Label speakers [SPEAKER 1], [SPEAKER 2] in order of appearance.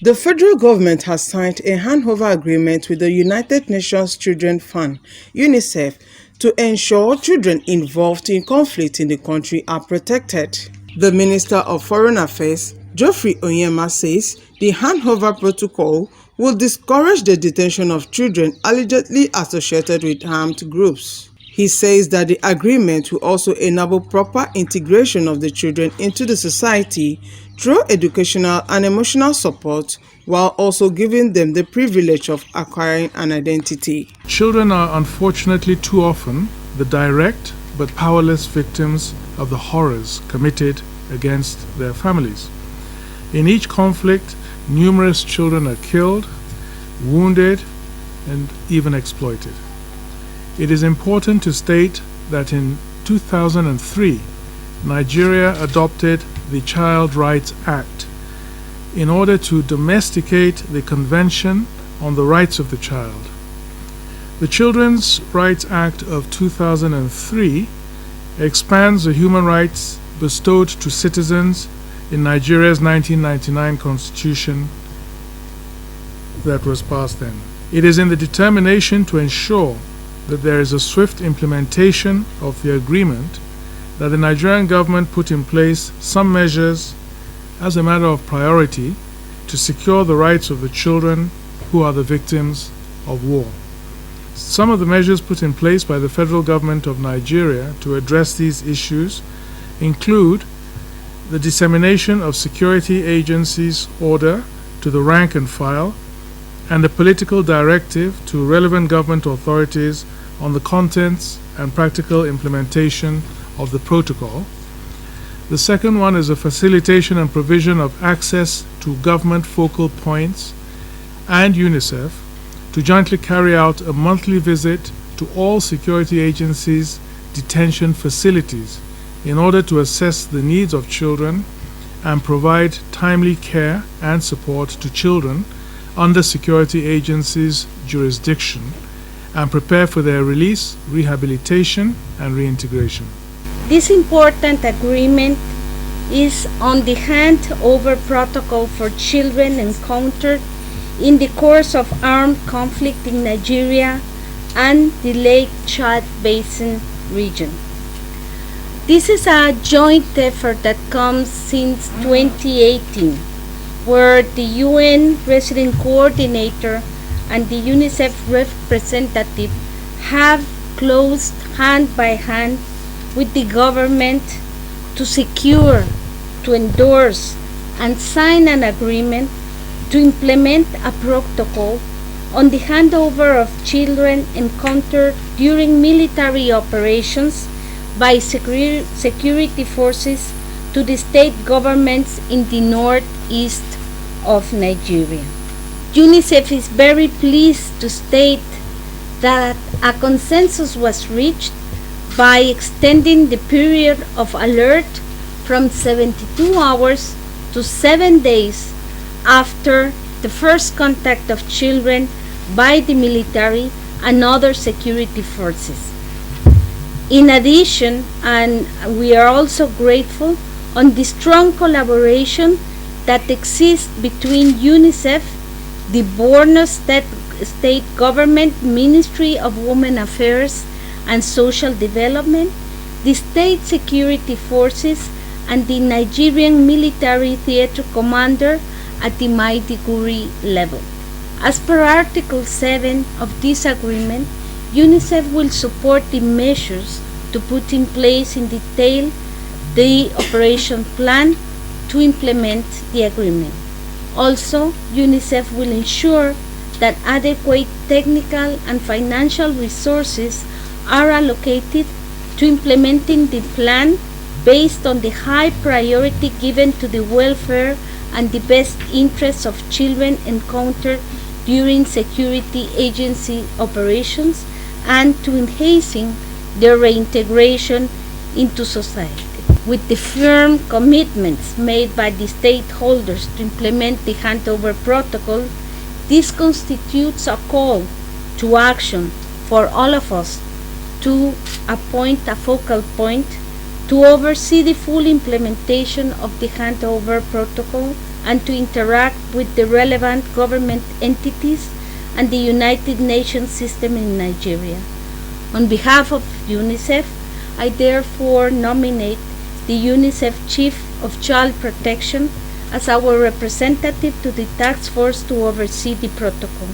[SPEAKER 1] The federal government has signed a handover agreement with the United Nations Children Fund, UNICEF, to ensure children involved in conflict in the country are protected. The Minister of Foreign Affairs, Geoffrey Onyeama, says the handover protocol will discourage the detention of children allegedly associated with armed groups. He says that the agreement will also enable proper integration of the children into the society through educational and emotional support, while also giving them the privilege of acquiring an identity.
[SPEAKER 2] Children are unfortunately too often the direct but powerless victims of the horrors committed against their families. In each conflict, numerous children are killed, wounded, and even exploited. It is important to state that in 2003, Nigeria adopted the Child Rights Act in order to domesticate the Convention on the Rights of the Child. The Children's Rights Act of 2003 expands the human rights bestowed to citizens in Nigeria's 1999 Constitution that was passed then. It is in the determination to ensure that there is a swift implementation of the agreement that the Nigerian government put in place some measures as a matter of priority to secure the rights of the children who are the victims of war. Some of the measures put in place by the federal government of Nigeria to address these issues include the dissemination of security agencies' order to the rank and file and a political directive to relevant government authorities on the contents and practical implementation of the protocol. The second one is a facilitation and provision of access to government focal points and UNICEF to jointly carry out a monthly visit to all security agencies' detention facilities in order to assess the needs of children and provide timely care and support to children under security agencies' jurisdiction and prepare for their release, rehabilitation, and reintegration.
[SPEAKER 3] This important agreement is on the handover protocol for children encountered in the course of armed conflict in Nigeria and the Lake Chad Basin region. This is a joint effort that comes since 2018, where the UN Resident Coordinator and the UNICEF representative have closed hand by hand with the government to secure, to endorse, and sign an agreement to implement a protocol on the handover of children encountered during military operations by security forces to the state governments in the northeast of Nigeria. UNICEF is very pleased to state that a consensus was reached by extending the period of alert from 72 hours to 7 days after the first contact of children by the military and other security forces. In addition, and we are also grateful on the strong collaboration that exists between UNICEF, the Borno State Government Ministry of Women Affairs and Social Development, the State Security Forces, and the Nigerian Military Theater Commander at the Maiduguri level. As per Article 7 of this agreement, UNICEF will support the measures to put in place in detail the operation plan to implement the agreement. Also, UNICEF will ensure that adequate technical and financial resources are allocated to implementing the plan based on the high priority given to the welfare and the best interests of children encountered during security agency operations and to enhancing their reintegration into society. With the firm commitments made by the stakeholders to implement the handover protocol, this constitutes a call to action for all of us to appoint a focal point to oversee the full implementation of the handover protocol and to interact with the relevant government entities and the United Nations system in Nigeria. On behalf of UNICEF, I therefore nominate the UNICEF Chief of Child Protection as our representative to the task force to oversee the protocol.